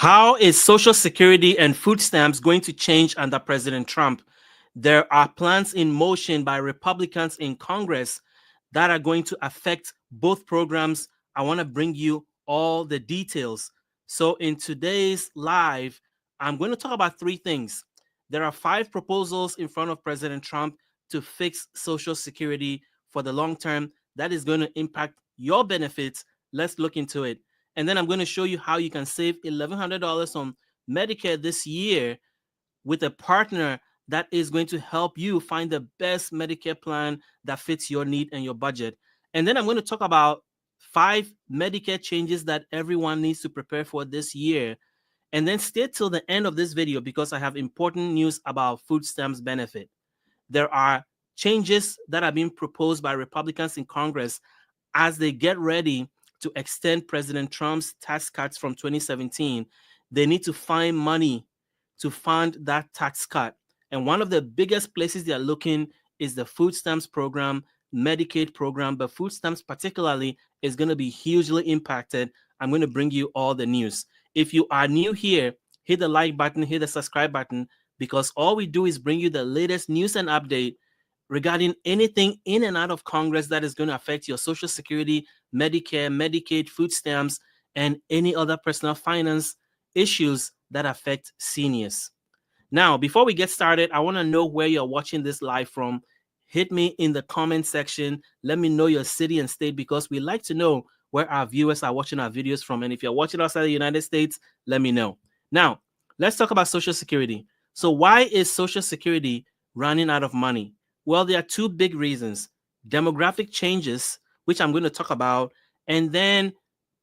How is Social Security and food stamps going to change under President Trump? There are plans in motion by Republicans in Congress that are going to affect both programs. I want to bring you all the details. So, in today's live, I'm going to talk about three things. There are 5 proposals in front of President Trump to fix Social Security for the long term that is going to impact your benefits. Let's look into it. And then I'm going to show you how you can save $1,100 on Medicare this year with a partner that is going to help you find the best Medicare plan that fits your need and your budget. And then I'm going to talk about 5 Medicare changes that everyone needs to prepare for this year. And then stay till the end of this video because I have important news about food stamps benefit. There are changes that are being proposed by Republicans in Congress as they get ready to extend President Trump's tax cuts from 2017. They need to find money to fund that tax cut. And one of the biggest places they are looking is the food stamps program, Medicaid program, but food stamps particularly is going to be hugely impacted. I'm going to bring you all the news. If you are new here, hit the like button, hit the subscribe button, because all we do is bring you the latest news and update regarding anything in and out of Congress that is going to affect your Social Security, Medicare, Medicaid, food stamps, and any other personal finance issues that affect seniors. Now, before we get started, I want to know where you're watching this live from. Hit me in the comment section. Let me know your city and state because we like to know where our viewers are watching our videos from. And if you're watching outside the United States, let me know. Now, let's talk about Social Security. So why is Social Security running out of money? Well, there are 2 big reasons. Demographic changes, which I'm going to talk about, and then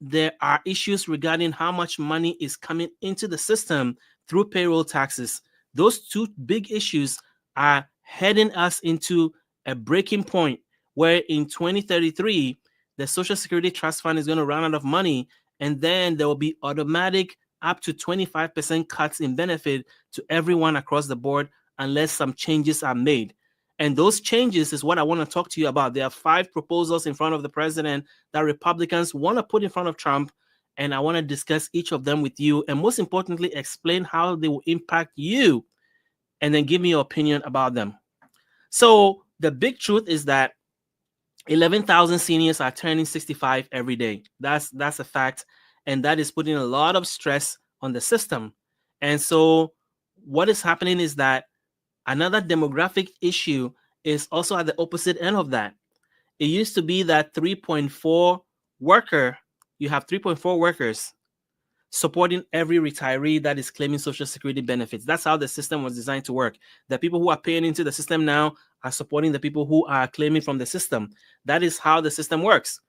there are issues regarding how much money is coming into the system through payroll taxes. Those 2 big issues are heading us into a breaking point where in 2033, the Social Security Trust Fund is going to run out of money, and then there will be automatic up to 25% cuts in benefit to everyone across the board unless some changes are made. And those changes is what I want to talk to you about. There are 5 proposals in front of the president that Republicans want to put in front of Trump, and I want to discuss each of them with you, and most importantly, explain how they will impact you, and then give me your opinion about them. So the big truth is that 11,000 seniors are turning 65 every day. That's a fact, and that is putting a lot of stress on the system. And so what is happening is that another demographic issue is also at the opposite end of that. It used to be that you have 3.4 workers supporting every retiree that is claiming Social Security benefits. That's how the system was designed to work. The people who are paying into the system now are supporting the people who are claiming from the system. That is how the system works.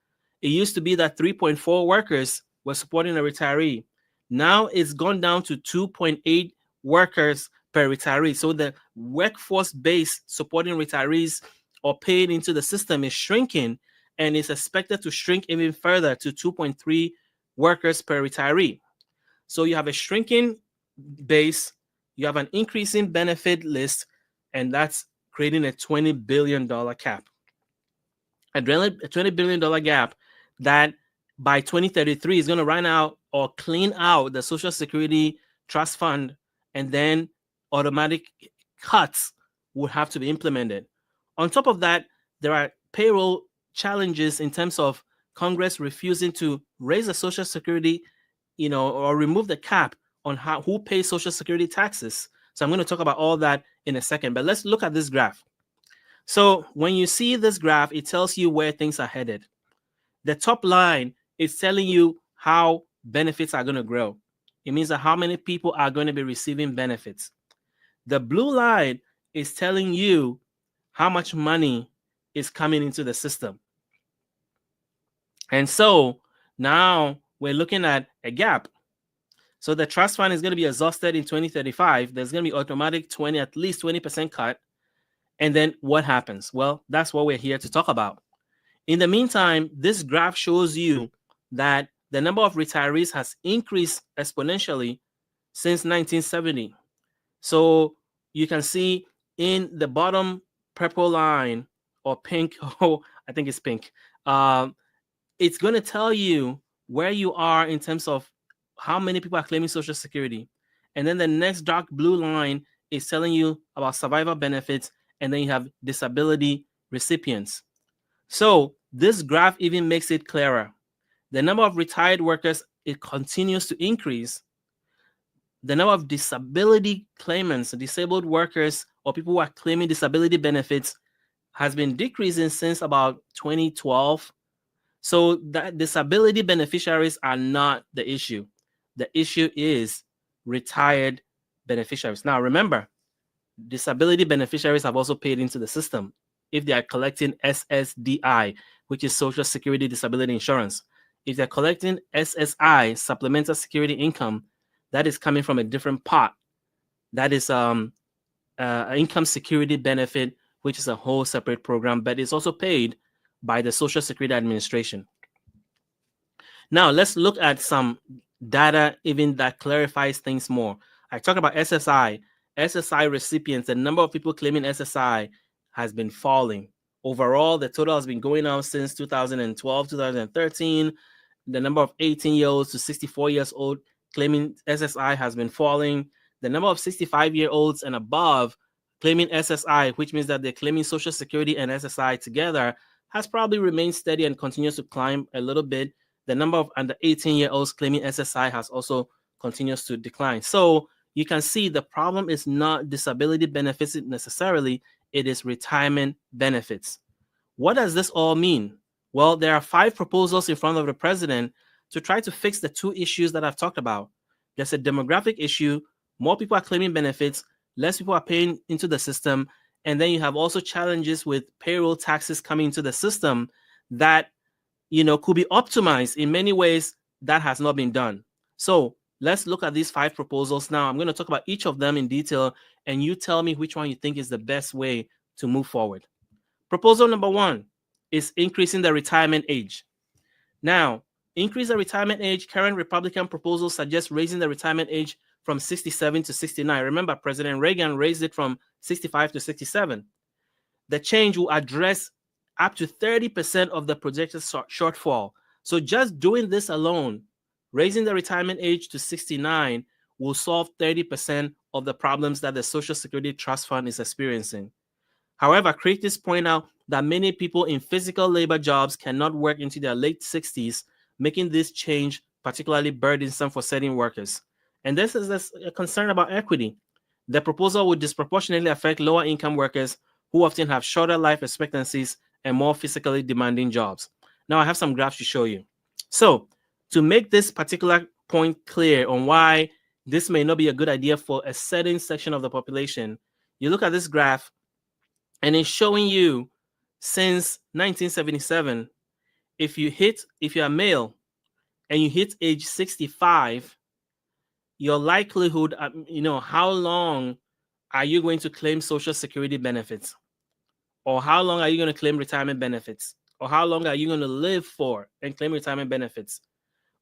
It used to be that 3.4 workers were supporting a retiree. Now it's gone down to 2.8 workers per retiree. So the workforce base supporting retirees or paying into the system is shrinking, and is expected to shrink even further to 2.3 workers per retiree. So you have a shrinking base, you have an increasing benefit list, and that's creating a $20 billion cap. A $20 billion gap that by 2033 is going to run out or clean out the Social Security Trust Fund, and then automatic cuts would have to be implemented. On top of that, there are payroll challenges in terms of Congress refusing to raise the Social Security, or remove the cap on who pays Social Security taxes. So I'm going to talk about all that in a second, but let's look at this graph. So when you see this graph, it tells you where things are headed. The top line is telling you how benefits are going to grow. It means that how many people are going to be receiving benefits. The blue line is telling you how much money is coming into the system. And so now we're looking at a gap. So the trust fund is going to be exhausted in 2035. There's going to be automatic at least 20% cut. And then what happens? Well, that's what we're here to talk about. In the meantime, this graph shows you that the number of retirees has increased exponentially since 1970. So you can see in the bottom purple line or pink, I think it's pink, it's going to tell you where you are in terms of how many people are claiming Social Security. And then the next dark blue line is telling you about survivor benefits, and then you have disability recipients. So this graph even makes it clearer. The number of retired workers, it continues to increase. The number of disability claimants, disabled workers, or people who are claiming disability benefits has been decreasing since about 2012. So that disability beneficiaries are not the issue. The issue is retired beneficiaries. Now, remember, disability beneficiaries have also paid into the system if they are collecting SSDI, which is Social Security Disability Insurance. If they're collecting SSI, Supplemental Security Income, that is coming from a different pot. That is income security benefit, which is a whole separate program, but it's also paid by the Social Security Administration. Now, let's look at some data even that clarifies things more. I talked about SSI. SSI recipients, the number of people claiming SSI has been falling. Overall, the total has been going up since 2012, 2013. The number of 18-year-olds to 64 years old claiming SSI has been falling. The number of 65-year-olds and above claiming SSI, which means that they're claiming Social Security and SSI together, has probably remained steady and continues to climb a little bit. The number of under 18-year-olds claiming SSI has also continues to decline. So you can see the problem is not disability benefits necessarily, it is retirement benefits. What does this all mean? Well, there are 5 proposals in front of the president to try to fix the 2 issues that I've talked about. There's a demographic issue. More people are claiming benefits, less people are paying into the system. And then you have also challenges with payroll taxes coming into the system that could be optimized in many ways. That has not been done. So let's look at these 5 proposals now. I'm going to talk about each of them in detail, and you tell me which one you think is the best way to move forward. Proposal number 1 is increasing the retirement age. Now, increase the retirement age. Current Republican proposals suggest raising the retirement age from 67 to 69. Remember, President Reagan raised it from 65 to 67. The change will address up to 30% of the projected shortfall. So just doing this alone, raising the retirement age to 69, will solve 30% of the problems that the Social Security Trust Fund is experiencing. However, critics point out that many people in physical labor jobs cannot work into their late 60s, making this change particularly burdensome for certain workers. And this is a concern about equity. The proposal would disproportionately affect lower income workers who often have shorter life expectancies and more physically demanding jobs. Now I have some graphs to show you. So to make this particular point clear on why this may not be a good idea for a certain section of the population, you look at this graph and it's showing you since 1977, if you're a male and you hit age 65, your likelihood, how long are you going to claim Social Security benefits? Or how long are you going to claim retirement benefits? Or how long are you going to live for and claim retirement benefits?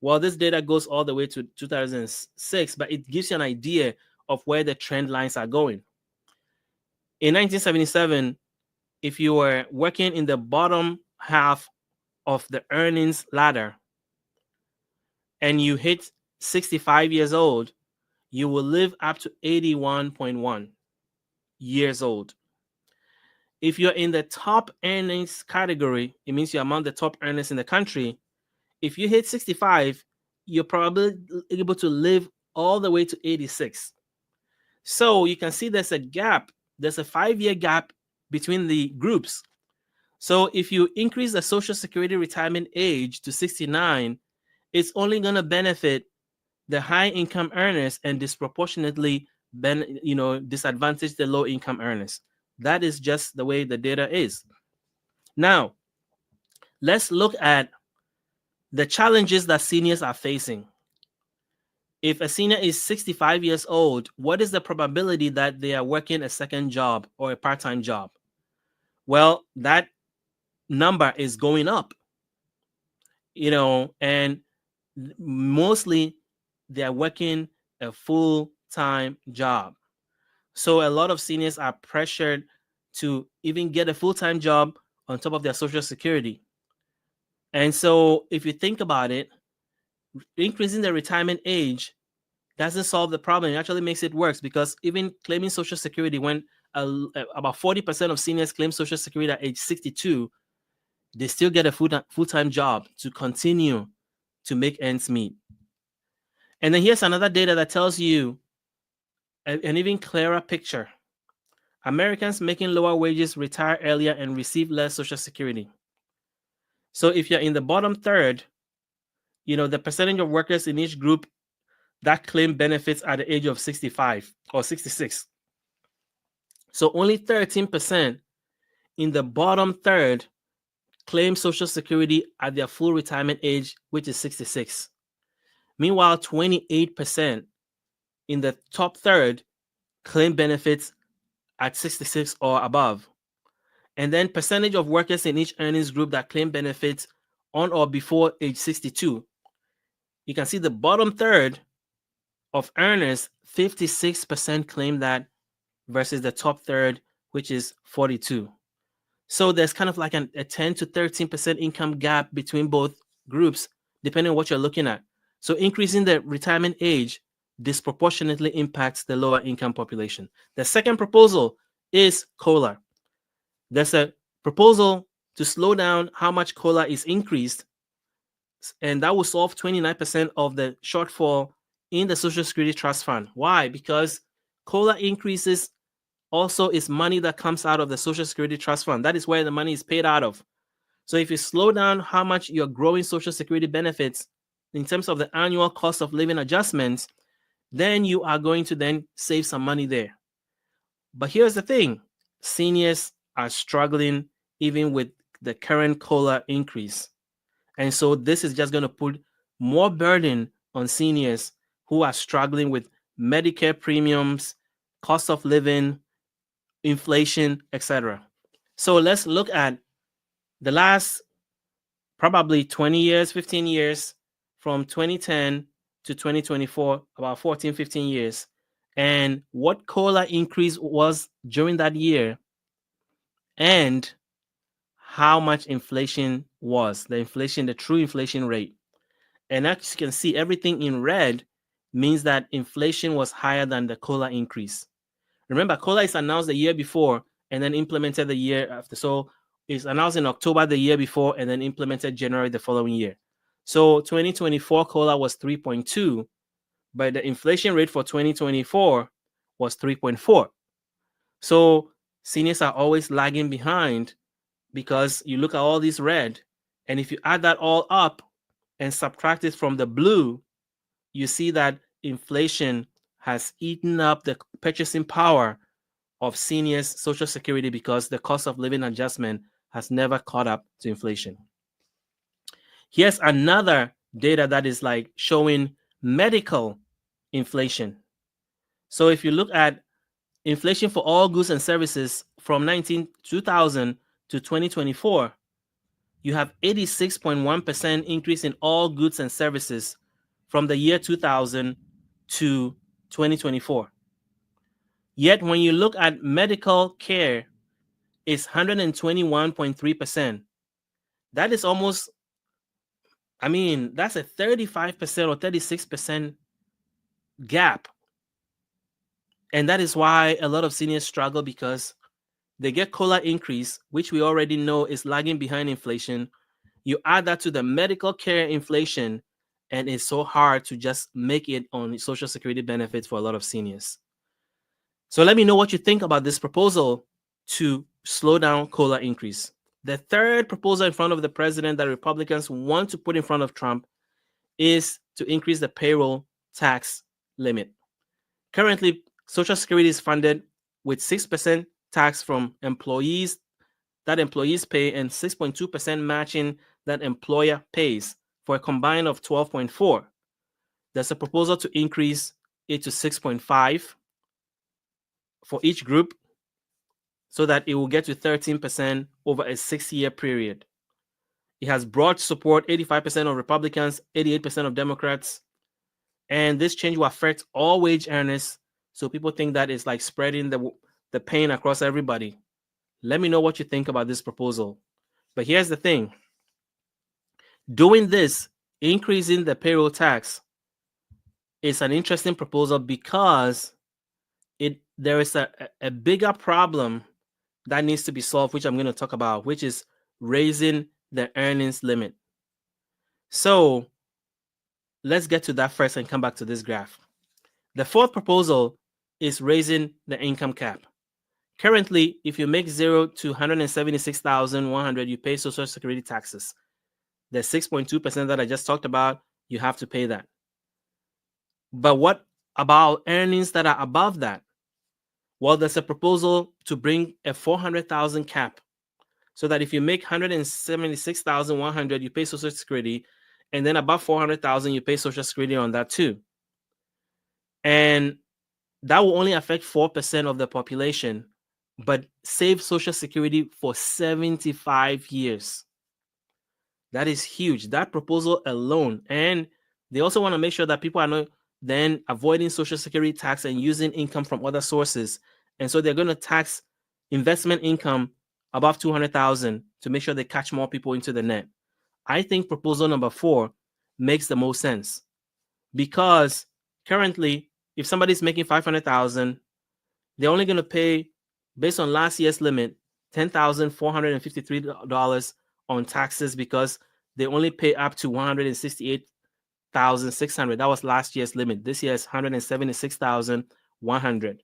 Well, this data goes all the way to 2006, but it gives you an idea of where the trend lines are going. In 1977, if you were working in the bottom half of the earnings ladder and you hit 65 years old, you will live up to 81.1 years old. If you're in the top earnings category, it means you're among the top earners in the country. If you hit 65, you're probably able to live all the way to 86. So you can see there's a gap. There's a 5-year gap between the groups. So if you increase the Social Security retirement age to 69, it's only going to benefit the high income earners and disproportionately disadvantage the low income earners. That is just the way the data is. Now, let's look at the challenges that seniors are facing. If a senior is 65 years old, what is the probability that they are working a second job or a part-time job? Well, that number is going up, and mostly they're working a full-time job. So a lot of seniors are pressured to even get a full-time job on top of their Social Security. And so if you think about it, increasing the retirement age doesn't solve the problem. It actually makes it worse, because even claiming Social Security, when about 40% of seniors claim Social Security at age 62, they still get a full-time job to continue to make ends meet. And then here's another data that tells you an even clearer picture. Americans making lower wages retire earlier and receive less Social Security. So if you're in the bottom third, the percentage of workers in each group that claim benefits at the age of 65 or 66. So only 13% in the bottom third claim Social Security at their full retirement age, which is 66. Meanwhile, 28% in the top third claim benefits at 66 or above. And then percentage of workers in each earnings group that claim benefits on or before age 62. You can see the bottom third of earners, 56% claim that versus the top third, which is 42. So there's kind of like a 10 to 13% income gap between both groups, depending on what you're looking at. So increasing the retirement age disproportionately impacts the lower income population. The second proposal is COLA. There's a proposal to slow down how much COLA is increased, and that will solve 29% of the shortfall in the Social Security Trust Fund. Why? Because COLA increases also is money that comes out of the Social Security Trust Fund. That is where the money is paid out of. So if you slow down how much you're growing Social Security benefits in terms of the annual cost of living adjustments, then you are going to then save some money there. But here's the thing. Seniors are struggling even with the current COLA increase. And so this is just going to put more burden on seniors who are struggling with Medicare premiums, cost of living, inflation, etc. So let's look at the last probably 20 years, 15 years, from 2010 to 2024, about 14, 15 years, and what COLA increase was during that year, and how much inflation was, the true inflation rate. And as you can see, everything in red means that inflation was higher than the COLA increase. Remember, COLA is announced the year before and then implemented the year after. So it's announced in October the year before and then implemented January the following year. So 2024 COLA was 3.2, but the inflation rate for 2024 was 3.4. So seniors are always lagging behind because you look at all these red, and if you add that all up and subtract it from the blue, you see that inflation has eaten up the purchasing power of seniors' Social Security because the cost of living adjustment has never caught up to inflation. Here's another data that is like showing medical inflation. So if you look at inflation for all goods and services from 2000 to 2024, you have 86.1% increase in all goods and services from the year 2000 to 2024. Yet when you look at medical care, it's 121.3%. That is almost, that's a 35% or 36% gap. And that is why a lot of seniors struggle, because they get COLA increase, which we already know is lagging behind inflation. You add that to the medical care inflation, and it's so hard to just make it on Social Security benefits for a lot of seniors. So let me know what you think about this proposal to slow down COLA increase. The third proposal in front of the president that Republicans want to put in front of Trump is to increase the payroll tax limit. Currently, Social Security is funded with 6% tax from employees that employees pay and 6.2% matching that employer pays, for a combine of 12.4. There's a proposal to increase it to 6.5 for each group, so that it will get to 13% over a 6-year period. It has broad support, 85% of Republicans, 88% of Democrats. And this change will affect all wage earners. So people think that it's like spreading the pain across everybody. Let me know what you think about this proposal. But here's the thing. Doing this increasing the payroll tax is an interesting proposal because there is a bigger problem that needs to be solved, which I'm going to talk about, which is raising the earnings limit. So let's get to that first and come back to this graph. The fourth proposal is raising the income cap. Currently, if you make 0 to 176,100, you pay Social Security taxes. The 6.2% that I just talked about, you have to pay that. But what about earnings that are above that? Well, there's a proposal to bring a 400,000 cap so that if you make 176,100, you pay Social Security, and then above 400,000, you pay Social Security on that too. And that will only affect 4% of the population, but save Social Security for 75 years. That is huge. That proposal alone. And they also want to make sure that people are not then avoiding Social Security tax and using income from other sources. And so they're going to tax investment income above 200,000 to make sure they catch more people into the net. I think proposal number 4 makes the most sense because currently, if somebody's making 500,000, they're only going to pay, based on last year's limit, $10,453 on taxes because they only pay up to $168,600. That was last year's limit. This year is $176,100.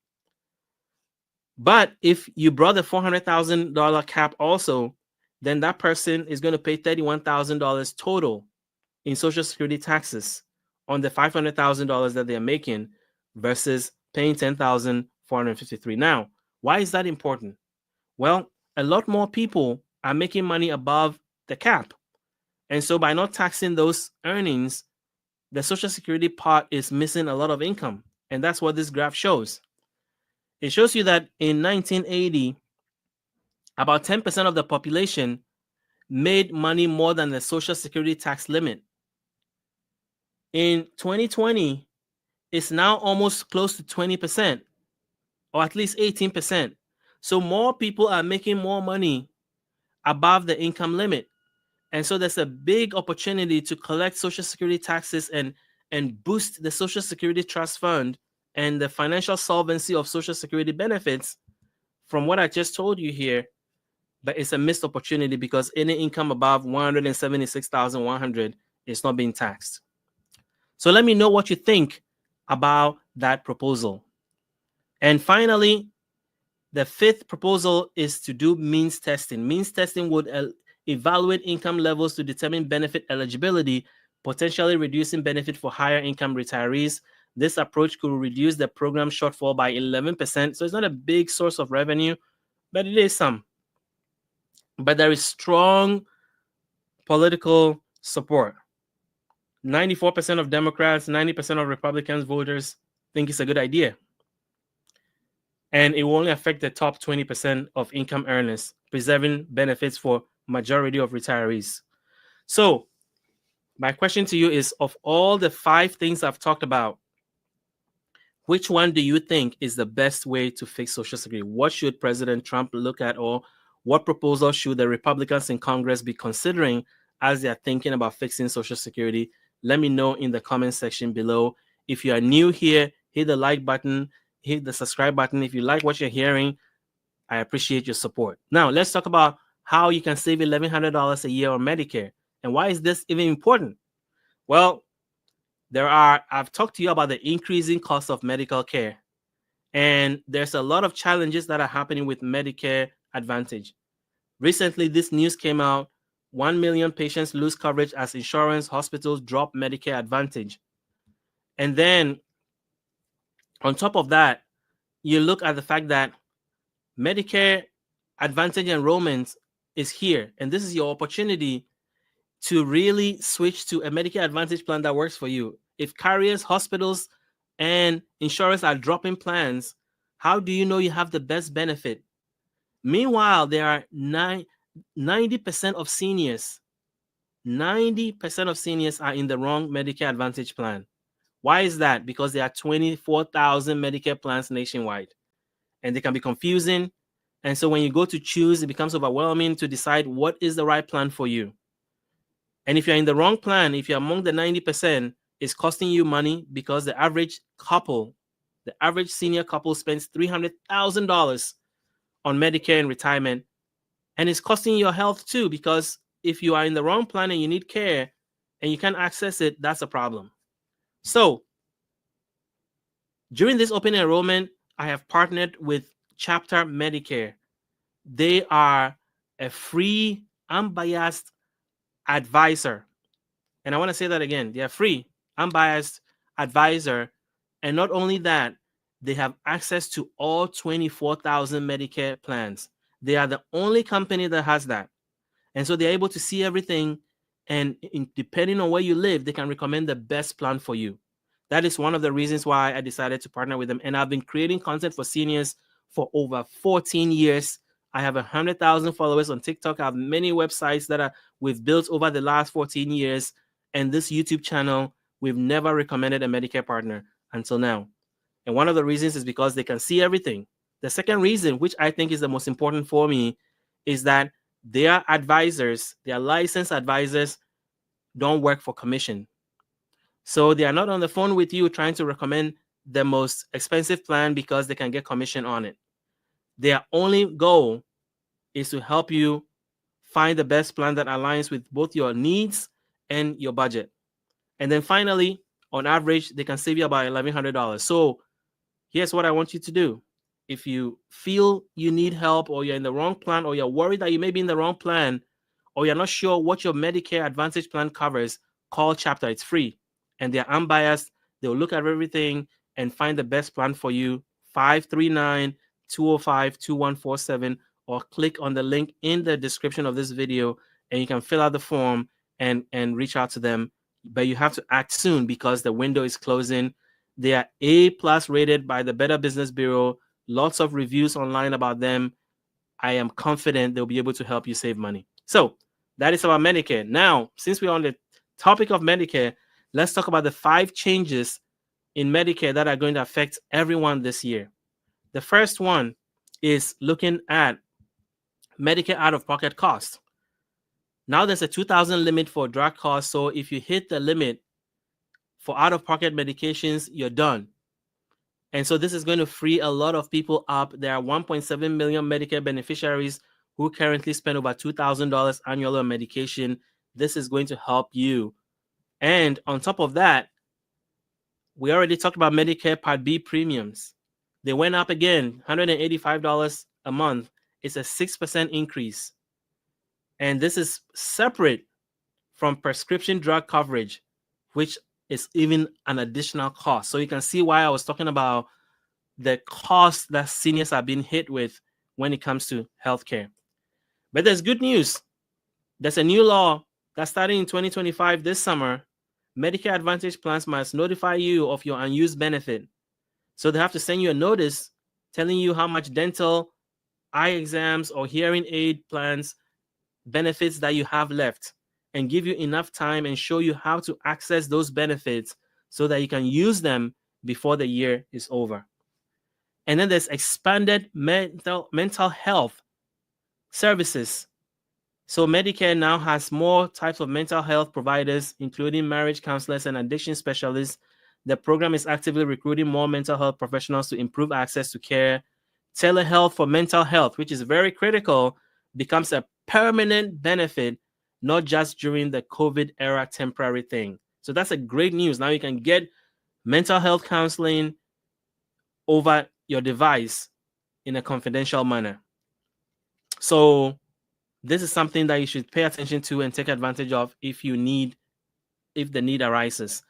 But if you brought the $400,000 cap also, then that person is going to pay $31,000 total in Social Security taxes on the $500,000 that they're making versus paying $10,453. Now, why is that important? Well, a lot more people are making money above the cap. And so by not taxing those earnings, the Social Security part is missing a lot of income. And that's what this graph shows. It shows you that in 1980, about 10% of the population made money more than the Social Security tax limit. In 2020, it's now almost close to 20%, or at least 18%. So more people are making more money above the income limit. And so there's a big opportunity to collect Social Security taxes and boost the Social Security Trust Fund and the financial solvency of Social Security benefits from what I just told you here. But it's a missed opportunity because any income above 176,100 is not being taxed. So let me know what you think about that proposal. And finally, the fifth proposal is to do means testing. Means testing would evaluate income levels to determine benefit eligibility, potentially reducing benefit for higher income retirees. This approach could reduce the program shortfall by 11%. So it's not a big source of revenue, but it is some. But there is strong political support. 94% of Democrats, 90% of Republicans voters think it's a good idea. And it will only affect the top 20% of income earners, preserving benefits for majority of retirees. So my question to you is, of all the 5 things I've talked about, which one do you think is the best way to fix Social Security? What should President Trump look at, or what proposal should the Republicans in Congress be considering as they're thinking about fixing Social Security? Let me know in the comment section below. If you are new here, hit the like button, hit the subscribe button. If you like what you're hearing, I appreciate your support. Now, let's talk about how you can save $1,100 a year on Medicare. And why is this even important? Well, I've talked to you about the increasing cost of medical care. And there's a lot of challenges that are happening with Medicare Advantage. Recently, this news came out. 1 million patients lose coverage as insurance hospitals drop Medicare Advantage. And then on top of that, you look at the fact that Medicare Advantage enrollment is here. And this is your opportunity to really switch to a Medicare Advantage plan that works for you. If carriers, hospitals, and insurers are dropping plans, how do you know you have the best benefit? Meanwhile, there are 90% of seniors. 90% of seniors are in the wrong Medicare Advantage plan. Why is that? Because there are 24,000 Medicare plans nationwide, and they can be confusing. And so when you go to choose, it becomes overwhelming to decide what is the right plan for you. And if you're in the wrong plan, if you're among the 90%, it's costing you money because the average senior couple spends $300,000 on Medicare and retirement. And it's costing your health too, because if you are in the wrong plan and you need care and you can't access it, that's a problem. So during this open enrollment, I have partnered with Chapter Medicare. They are a free, unbiased advisor. And I want to say that again. They are free, unbiased advisor. And not only that, they have access to all 24,000 Medicare plans. They are the only company that has that. And so they're able to see everything. And depending on where you live, they can recommend the best plan for you. That is one of the reasons why I decided to partner with them. And I've been creating content for seniors for over 14 years. I have 100,000 followers on TikTok. I have many websites that we've built over the last 14 years. And this YouTube channel, we've never recommended a Medicare partner until now. And one of the reasons is because they can see everything. The second reason, which I think is the most important for me, is that their advisors, their licensed advisors, don't work for commission. So they are not on the phone with you trying to recommend the most expensive plan because they can get commission on it. Their only goal is to help you find the best plan that aligns with both your needs and your budget. And then finally, on average, they can save you about $1,100. So here's what I want you to do. If you feel you need help, or you're in the wrong plan, or you're worried that you may be in the wrong plan, or you're not sure what your Medicare Advantage plan covers, call Chapter. It's free. And they're unbiased. They'll look at everything and find the best plan for you. 539-205-2147, or click on the link in the description of this video, and you can fill out the form and reach out to them. But you have to act soon because the window is closing. They are A+ rated by the Better Business Bureau. Lots of reviews online about them. I am confident they'll be able to help you save money. So that is about Medicare. Now, since we're on the topic of Medicare, let's talk about the 5 changes in Medicare that are going to affect everyone this year. The first one is looking at Medicare out-of-pocket costs. Now there's a $2,000 limit for drug costs. So if you hit the limit for out-of-pocket medications, you're done. And so this is going to free a lot of people up. There are 1.7 million Medicare beneficiaries who currently spend over $2,000 annually on medication. This is going to help you. And on top of that, we already talked about Medicare Part B premiums. They went up again, $185 a month. It's a 6% increase. And this is separate from prescription drug coverage, which is even an additional cost. So you can see why I was talking about the cost that seniors are being hit with when it comes to healthcare. But there's good news. There's a new law that starting in 2025 this summer. Medicare Advantage plans must notify you of your unused benefit. So they have to send you a notice telling you how much dental, eye exams, or hearing aid plans benefits that you have left, and give you enough time and show you how to access those benefits so that you can use them before the year is over. And then there's expanded mental health services. So Medicare now has more types of mental health providers, including marriage counselors and addiction specialists. The program is actively recruiting more mental health professionals to improve access to care. Telehealth for mental health, which is very critical, becomes a permanent benefit, not just during the COVID era temporary thing. So that's a great news. Now you can get mental health counseling over your device in a confidential manner. So this is something that you should pay attention to and take advantage of if the need arises.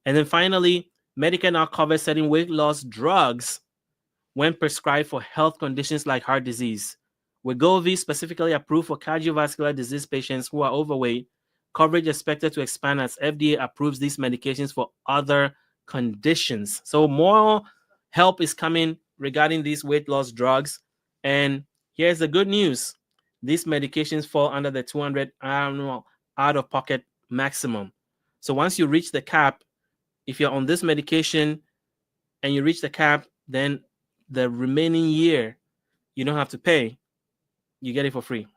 And then finally, Medicare now covers certain weight loss drugs when prescribed for health conditions like heart disease. Wegovy specifically approved for cardiovascular disease patients who are overweight. Coverage expected to expand as FDA approves these medications for other conditions. So more help is coming regarding these weight loss drugs. And here's the good news. These medications fall under the $200 annual out-of-pocket maximum. So once you reach the cap, if you're on this medication and you reach the cap, then the remaining year, you don't have to pay. You get it for free.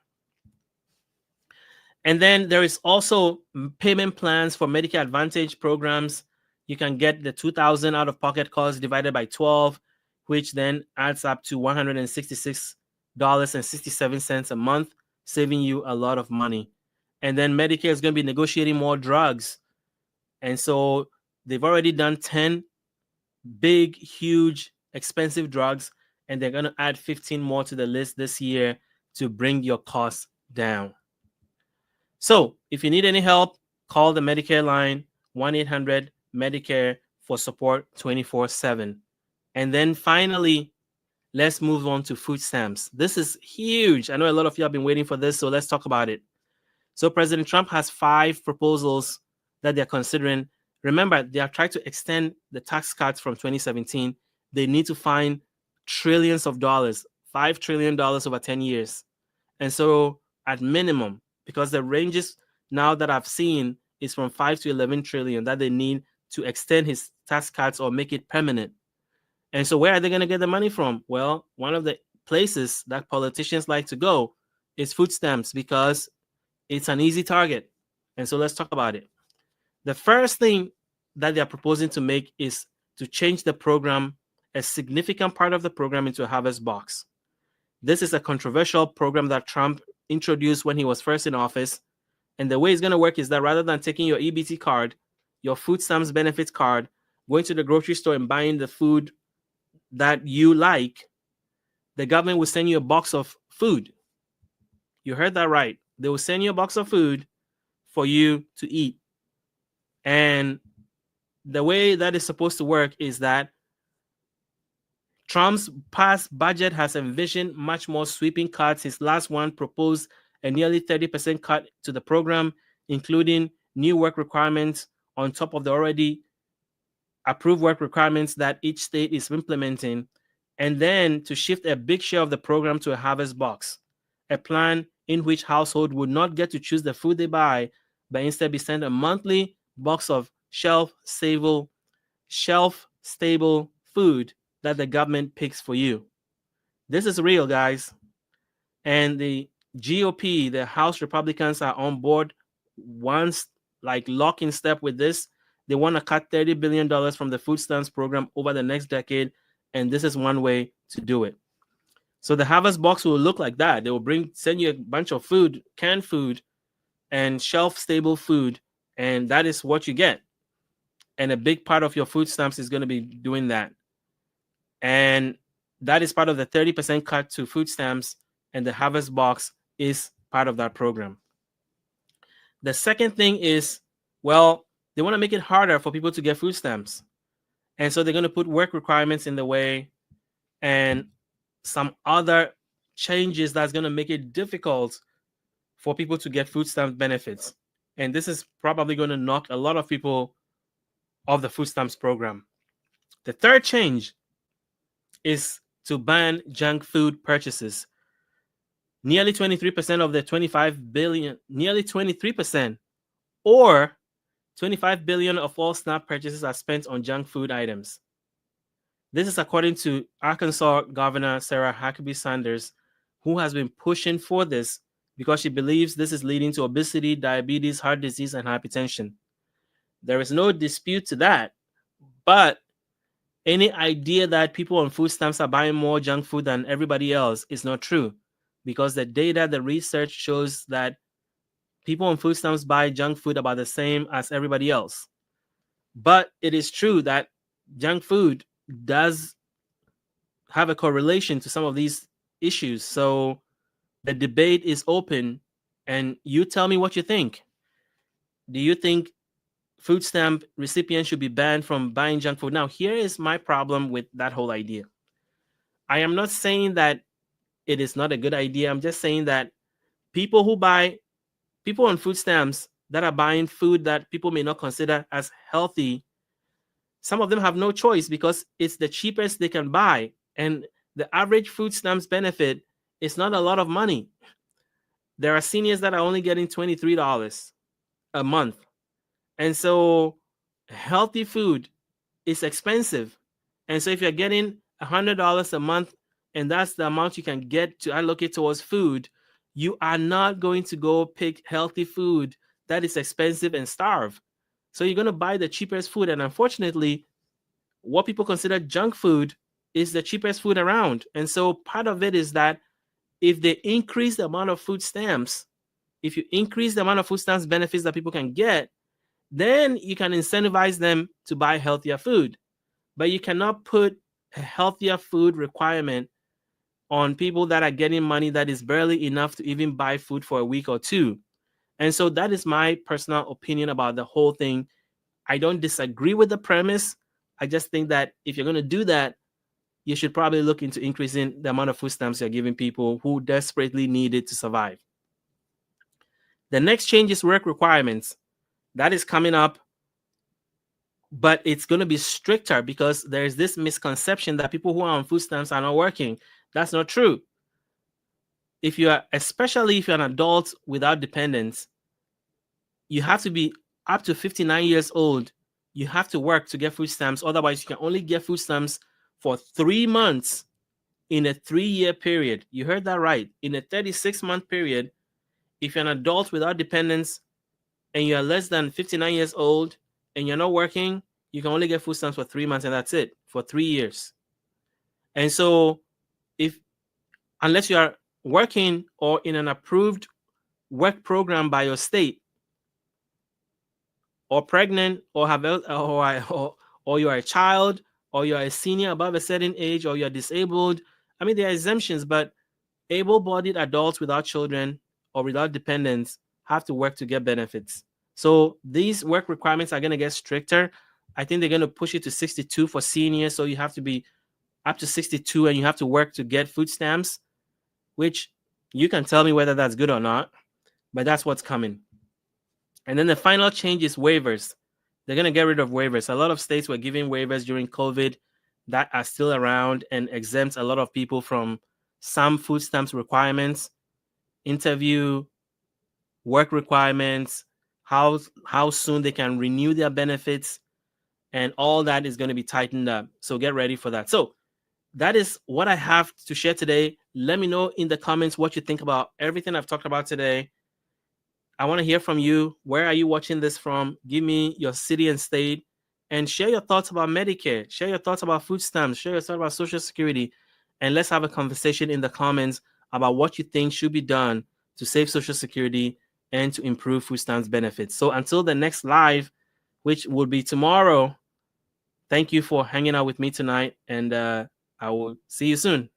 And then there is also payment plans for Medicare Advantage programs. You can get the 2,000 out of pocket cost divided by 12, which then adds up to $166.67 a month, saving you a lot of money. And then Medicare is going to be negotiating more drugs. And so they've already done 10 big, huge, expensive drugs, and they're going to add 15 more to the list this year to bring your costs down. So if you need any help, call the Medicare line, 1-800-MEDICARE, for support 24/7. And then finally, let's move on to food stamps. This is huge. I know a lot of you have been waiting for this, so let's talk about it. So President Trump has 5 proposals that they're considering. Remember, they are trying to extend the tax cuts from 2017. They need to find trillions of dollars, $5 trillion over 10 years. And so at minimum, because the ranges now that I've seen is from 5 to 11 trillion that they need to extend his tax cuts or make it permanent. And so where are they going to get the money from? Well, one of the places that politicians like to go is food stamps because it's an easy target. And so let's talk about it. The first thing that they are proposing to make is to change the program, a significant part of the program, into a harvest box. This is a controversial program that Trump introduced when he was first in office. And the way it's going to work is that rather than taking your EBT card, your food stamps benefits card, going to the grocery store and buying the food that you like, the government will send you a box of food. You heard that right. They will send you a box of food for you to eat. And the way that is supposed to work is that Trump's past budget has envisioned much more sweeping cuts. His last one proposed a nearly 30% cut to the program, including new work requirements on top of the already approved work requirements that each state is implementing, and then to shift a big share of the program to a harvest box, a plan in which households would not get to choose the food they buy, but instead be sent a monthly box of shelf-stable food that the government picks for you. This is real, guys. And the GOP, the House Republicans, are on board once, like lock in step with this. They want to cut $30 billion from the food stamps program over the next decade, and this is one way to do it. So the harvest box will look like that. They will send you a bunch of food, canned food, and shelf-stable food, and that is what you get. And a big part of your food stamps is going to be doing that. And that is part of the 30% cut to food stamps, and the harvest box is part of that program. The second thing is, well, they want to make it harder for people to get food stamps. And so they're going to put work requirements in the way and some other changes that's going to make it difficult for people to get food stamp benefits. And this is probably going to knock a lot of people off the food stamps program. The third change is to ban junk food purchases. Nearly 23% of the 25 billion, nearly 23%, or 25 billion of all SNAP purchases are spent on junk food items. This is according to Arkansas Governor Sarah Huckabee Sanders, who has been pushing for this because she believes this is leading to obesity, diabetes, heart disease, and hypertension. There is no dispute to that, but any idea that people on food stamps are buying more junk food than everybody else is not true, because the data, the research shows that people on food stamps buy junk food about the same as everybody else. But it is true that junk food does have a correlation to some of these issues. So the debate is open, and you tell me what you think. Do you think food stamp recipients should be banned from buying junk food? Now, here is my problem with that whole idea. I am not saying that it is not a good idea. I'm just saying that people on food stamps that are buying food that people may not consider as healthy, some of them have no choice because it's the cheapest they can buy. And the average food stamps benefit is not a lot of money. There are seniors that are only getting $23 a month. And so healthy food is expensive. And so if you're getting $100 a month, and that's the amount you can get to allocate towards food, you are not going to go pick healthy food that is expensive and starve. So you're going to buy the cheapest food. And unfortunately, what people consider junk food is the cheapest food around. And so part of it is that if they increase the amount of food stamps, if you increase the amount of food stamps benefits that people can get, then you can incentivize them to buy healthier food. But you cannot put a healthier food requirement on people that are getting money that is barely enough to even buy food for a week or two. And so that is my personal opinion about the whole thing. I don't disagree with the premise. I just think that if you're going to do that, you should probably look into increasing the amount of food stamps you're giving people who desperately need it to survive. The next change is work requirements. That is coming up, but it's going to be stricter because there's this misconception that people who are on food stamps are not working. That's not true. Especially if you're an adult without dependents, you have to be up to 59 years old. You have to work to get food stamps. Otherwise, you can only get food stamps for 3 months in a 3-year period. You heard that right. In a 36-month period, if you're an adult without dependents and you're less than 59 years old and you're not working, you can only get food stamps for 3 months, and that's it, for 3 years. And so unless you are working or in an approved work program by your state, or pregnant, or you're a child, or you're a senior above a certain age, or you're disabled, I mean, there are exemptions, but able-bodied adults without children or without dependents have to work to get benefits. So these work requirements are going to get stricter. I think they're going to push it to 62 for seniors. So you have to be up to 62 and you have to work to get food stamps, which you can tell me whether that's good or not, but that's what's coming. And then the final change is waivers. They're going to get rid of waivers. A lot of states were giving waivers during COVID that are still around and exempts a lot of people from some food stamps requirements, interview, work requirements, how soon they can renew their benefits, and all that is going to be tightened up. So get ready for that. So that is what I have to share today. Let me know in the comments what you think about everything I've talked about today. I want to hear from you. Where are you watching this from? Give me your city and state, and share your thoughts about Medicare. Share your thoughts about food stamps. Share your thoughts about Social Security. And let's have a conversation in the comments about what you think should be done to save Social Security and to improve food stamps benefits. So until the next live, which will be tomorrow, thank you for hanging out with me tonight, and I will see you soon.